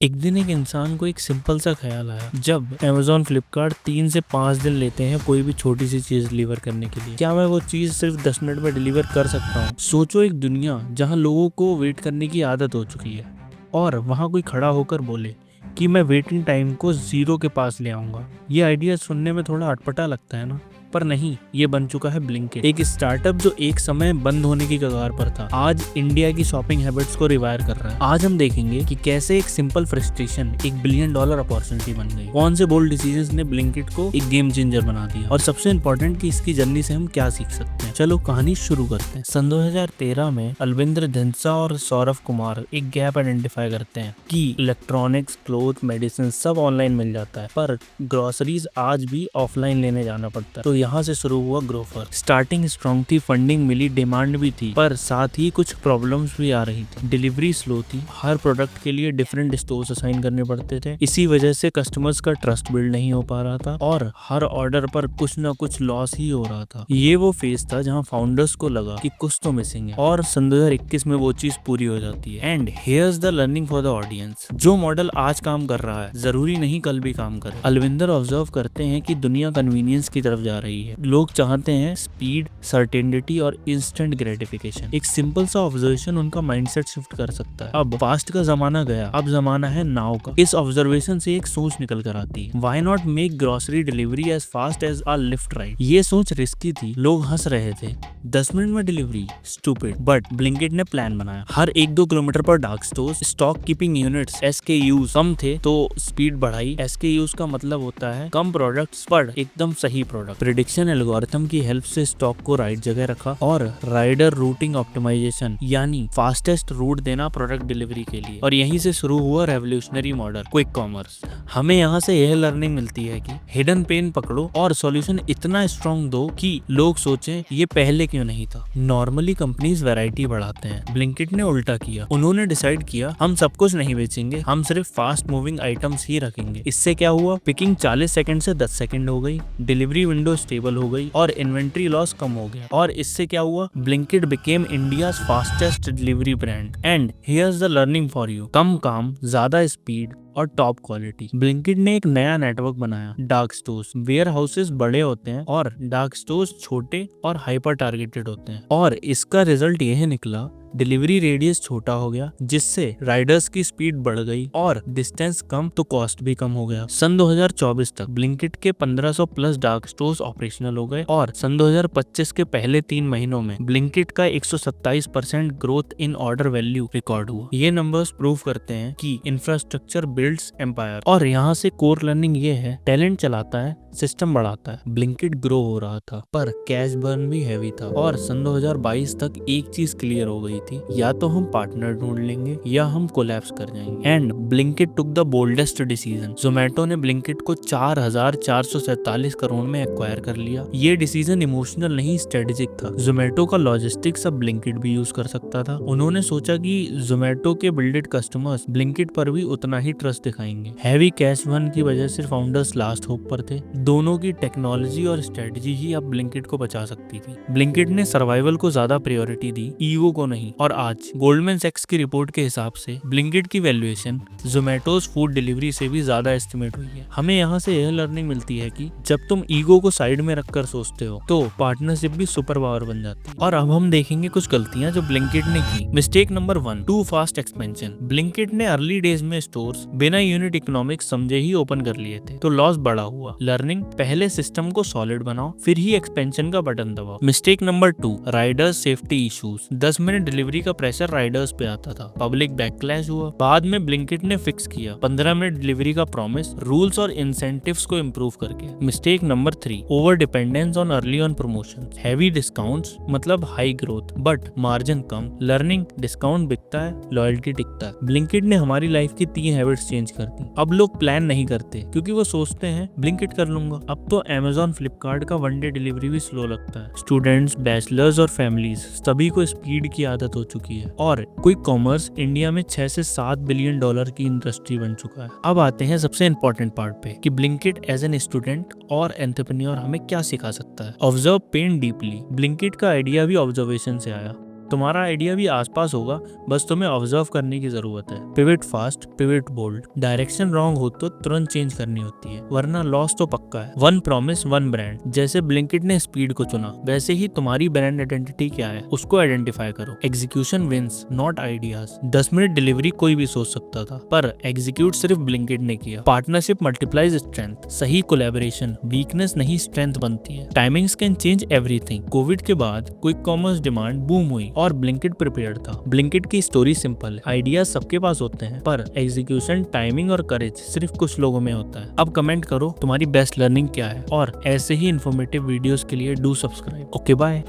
एक दिन एक इंसान को एक सिंपल सा ख्याल आया। जब Amazon फ्लिपकार्ट 3 से 5 दिन लेते हैं कोई भी छोटी सी चीज डिलीवर करने के लिए, क्या मैं वो चीज सिर्फ 10 मिनट में डिलीवर कर सकता हूँ? सोचो, एक दुनिया जहाँ लोगों को वेट करने की आदत हो चुकी है और वहाँ कोई खड़ा होकर बोले कि मैं वेटिंग टाइम को 0 के पास ले आऊंगा। ये आइडिया सुनने में थोड़ा अटपटा लगता है ना, पर नहीं, ये बन चुका है ब्लिंकिट, एक स्टार्टअप जो एक समय बंद होने की कगार पर था, आज इंडिया की शॉपिंग हैबिट्स को रिवायर कर रहा है। आज हम देखेंगे कि कैसे एक सिंपल फ्रस्ट्रेशन $1 बिलियन अपॉर्चुनिटी बन गई, कौन से बोल्ड डिसीजंस ने ब्लिंकिट को एक गेम चेंजर बना दिया, और सबसे इम्पोर्टेंट कि इसकी जर्नी से हम क्या सीख सकते हैं। चलो कहानी शुरू करते हैं। सन 2013 में अलविंदर ढंसा और सौरभ कुमार एक गैप आइडेंटिफाई करते हैं कि इलेक्ट्रॉनिक्स, क्लोथ, मेडिसिन सब ऑनलाइन मिल जाता है, पर ग्रोसरीज आज भी ऑफलाइन लेने जाना पड़ता है। तो यहाँ से शुरू हुआ ग्रोफर। स्टार्टिंग स्ट्रॉन्ग थी, फंडिंग मिली, डिमांड भी थी, पर साथ ही कुछ प्रॉब्लम्स भी आ रही थी। डिलीवरी स्लो थी, हर प्रोडक्ट के लिए डिफरेंट स्टोर्स असाइन करने पड़ते थे। इसी वजह से कस्टमर्स का ट्रस्ट बिल्ड नहीं हो पा रहा था और हर ऑर्डर पर कुछ ना कुछ लॉस ही हो रहा था। ये वो फेज था जहाँ फाउंडर्स को लगा कि कुछ तो मिसिंग है, और सन 2021 में वो चीज पूरी हो जाती है। And here's the learning for the audience. जो मॉडल आज काम कर रहा है जरूरी नहीं कल भी काम करे। अलविंदर ऑब्जर्व करते हैं कि दुनिया कन्वीनियंस की तरफ जा रही है। लोग चाहते हैं स्पीड, सर्टेनिटी और इंस्टेंट ग्रेटिफिकेशन। एक सिंपल सा ऑब्जर्वेशन उनका माइंडसेट शिफ्ट कर सकता है। अब फास्ट का जमाना गया, अब जमाना है नाउ का। इस ऑब्जर्वेशन से एक सोच निकल कर आती है, why not make grocery delivery as fast as our lift ride. ये सोच रिस्की थी, लोग हंस रहे थे, 10 मिनट में डिलीवरी, स्टूपिड। बट ब्लिंकिट ने प्लान बनाया। हर 1-2 किलोमीटर पर dark stores, stock keeping units, SKUs कम थे तो स्पीड बढ़ाई। SKUs का मतलब होता है कम प्रोडक्ट्स पर एकदम सही प्रोडक्ट। प्रेडिक्शन एल्गोरिथम की हेल्प से स्टॉक को राइट जगह रखा, और राइडर रूटिंग ऑप्टिमाइजेशन यानी फास्टेस्ट रूट देना प्रोडक्ट डिलीवरी के लिए। और यहीं से शुरू हुआ रेवोल्यूशनरी मॉडल, क्विक कॉमर्स। हमें यहाँ से यह लर्निंग मिलती है कि हिडन पेन पकड़ो और सॉल्यूशन इतना स्ट्रॉन्ग दो कि लोग सोचें ये पहले क्यों नहीं था। नॉर्मली कंपनीज वैरायटी बढ़ाते हैं, ब्लिंकिट ने उल्टा किया। उन्होंने डिसाइड किया हम सब कुछ नहीं बेचेंगे, हम सिर्फ फास्ट मूविंग आइटम्स ही रखेंगे। इससे क्या हुआ, पिकिंग 40 सेकंड से 10 सेकंड हो गई, डिलीवरी विंडो स्टेबल हो गई और इन्वेंट्री लॉस कम हो गया। और इससे क्या हुआ, Blinkit became India's fastest delivery brand. And here's the learning for you, कम काम, ज्यादा स्पीड और टॉप क्वालिटी। ब्लिंकिट ने एक नया नेटवर्क बनाया, डार्क स्टोर्स। वेयर हाउसेस बड़े होते हैं और डार्क स्टोर्स छोटे और हाइपर टारगेटेड होते हैं, और इसका रिजल्ट यह निकला, डिलीवरी रेडियस छोटा हो गया, जिससे राइडर्स की स्पीड बढ़ गई और डिस्टेंस कम तो कॉस्ट भी कम हो गया। सन 2024 तक ब्लिंकिट के 1500 प्लस डार्क स्टोर्स ऑपरेशनल हो गए, और सन 2025 के पहले 3 महीनों में ब्लिंकिट का 127% growth in order value record हुआ। ये नंबर्स प्रूव करते हैं कि इंफ्रास्ट्रक्चर बिल्ड्स एम्पायर। और यहाँ से कोर लर्निंग ये है, टैलेंट चलाता है, सिस्टम बढ़ाता है। ब्लिंकिट ग्रो हो रहा था, पर कैश बर्न भी हैवी था, और सन 2022 तक एक चीज क्लियर हो गई थी, या तो हम पार्टनर ढूंढ लेंगे या हम कोलैप्स कर जाएंगे। And Blinkit took the boldest decision. Zomato ने ब्लिंकिट को 4,447 करोड़ में एक्वायर कर लिया। ये डिसीजन इमोशनल नहीं, स्ट्रेटेजिक था। जोमेटो का लॉजिस्टिक्स अब ब्लिंकिट भी यूज कर सकता था। उन्होंने सोचा कि जोमेटो के बिल्डेड कस्टमर्स ब्लिंकिट पर भी उतना ही ट्रस्ट दिखाएंगे। हैवी कैश बर्न की वजह से फाउंडर्स लास्ट होप पर थे। दोनों की टेक्नोलॉजी और स्ट्रेटजी ही अब ब्लिंकिट को बचा सकती थी। ब्लिंकिट ने सर्वाइवल को ज्यादा प्रायोरिटी दी, ईगो को नहीं। और आज गोल्डमैन सैक्स की रिपोर्ट के हिसाब से ब्लिंकिट की वैल्यूएशन जोमेटोज फूड डिलीवरी से भी ज्यादा एस्टिमेट हुई है। हमें यहाँ से यह लर्निंग मिलती है कि जब तुम ईगो को साइड में रखकर सोचते हो तो पार्टनरशिप भी सुपर पावर बन जाती है। और अब हम देखेंगे कुछ गलतियां जो ब्लिंकिट ने की। Mistake number 1, too fast expansion. Blinkit ने अर्ली डेज में स्टोर्स बिना यूनिट इकोनॉमिक्स समझे ही ओपन कर लिए थे, तो लॉस बड़ा हुआ। लर्निंग, पहले सिस्टम को सॉलिड बनाओ, फिर ही एक्सपेंशन का बटन दबाओ। Mistake number 2, Riders safety issues. 10 minute delivery का प्रेशर राइडर्स पे आता था, पब्लिक बैकलैश हुआ। बाद में ब्लिंकिट ने फिक्स किया, 15 मिनट डिलीवरी का प्रॉमिस, रूल्स और इंसेंटिव्स को इम्प्रूव करके। Mistake number 3, over dependence on early on promotion. Heavy discounts मतलब हाई ग्रोथ बट मार्जिन कम। लर्निंग, डिस्काउंट बिकता है, लॉयल्टी टिकता है। ब्लिंकिट ने हमारी लाइफ की 3 हैबिट्स चेंज कर दी। अब लोग प्लान नहीं करते क्योंकि वो सोचते हैं ब्लिंकिट कर लूंगा। अब तो Amazon फ्लिपकार्ट का 1 डे डिलीवरी भी स्लो लगता है। स्टूडेंट्स, बैचलर्स और फैमिलीज सभी को स्पीड की आदत हो चुकी है, और क्विक कॉमर्स इंडिया में 6 से 7 बिलियन डॉलर की इंडस्ट्री बन चुका है। अब आते हैं सबसे इंपॉर्टेंट पार्ट पे कि ब्लिंकिट एज एन स्टूडेंट और एंटरप्रेन्योर हमें क्या सिखा सकता है। Observe pain deeply. ब्लिंकिट का आइडिया भी ऑब्जर्वेशन से आया। तुम्हारा आइडिया भी आसपास होगा, बस तुम्हें ऑब्जर्व करने की जरूरत है। Pivot fast, pivot bold. Direction wrong हो तो तुरंत चेंज करनी होती है, वरना लॉस तो पक्का है। One promise one brand. जैसे ब्लिंकिट ने स्पीड को चुना, वैसे ही तुम्हारी ब्रांड आइडेंटिटी क्या है उसको आइडेंटिफाई करो। Execution wins, not ideas. 10 minute delivery कोई भी सोच सकता था, पर एग्जीक्यूट सिर्फ ब्लिंकिट ने किया। Partnership multiplies strength. सही कोलैबोरेशन वीकनेस नहीं स्ट्रेंथ बनती है। Timings can change everything. Covid के बाद क्विक कॉमर्स डिमांड बूम हुई और ब्लिंकिट प्रिपेयर्ड था। ब्लिंकिट की स्टोरी सिंपल है, आइडियाज सबके पास होते हैं, पर एग्जीक्यूशन, टाइमिंग और करेज सिर्फ कुछ लोगों में होता है। अब कमेंट करो तुम्हारी बेस्ट लर्निंग क्या है, और ऐसे ही इन्फॉर्मेटिव वीडियोस के लिए डू सब्सक्राइब। Okay bye.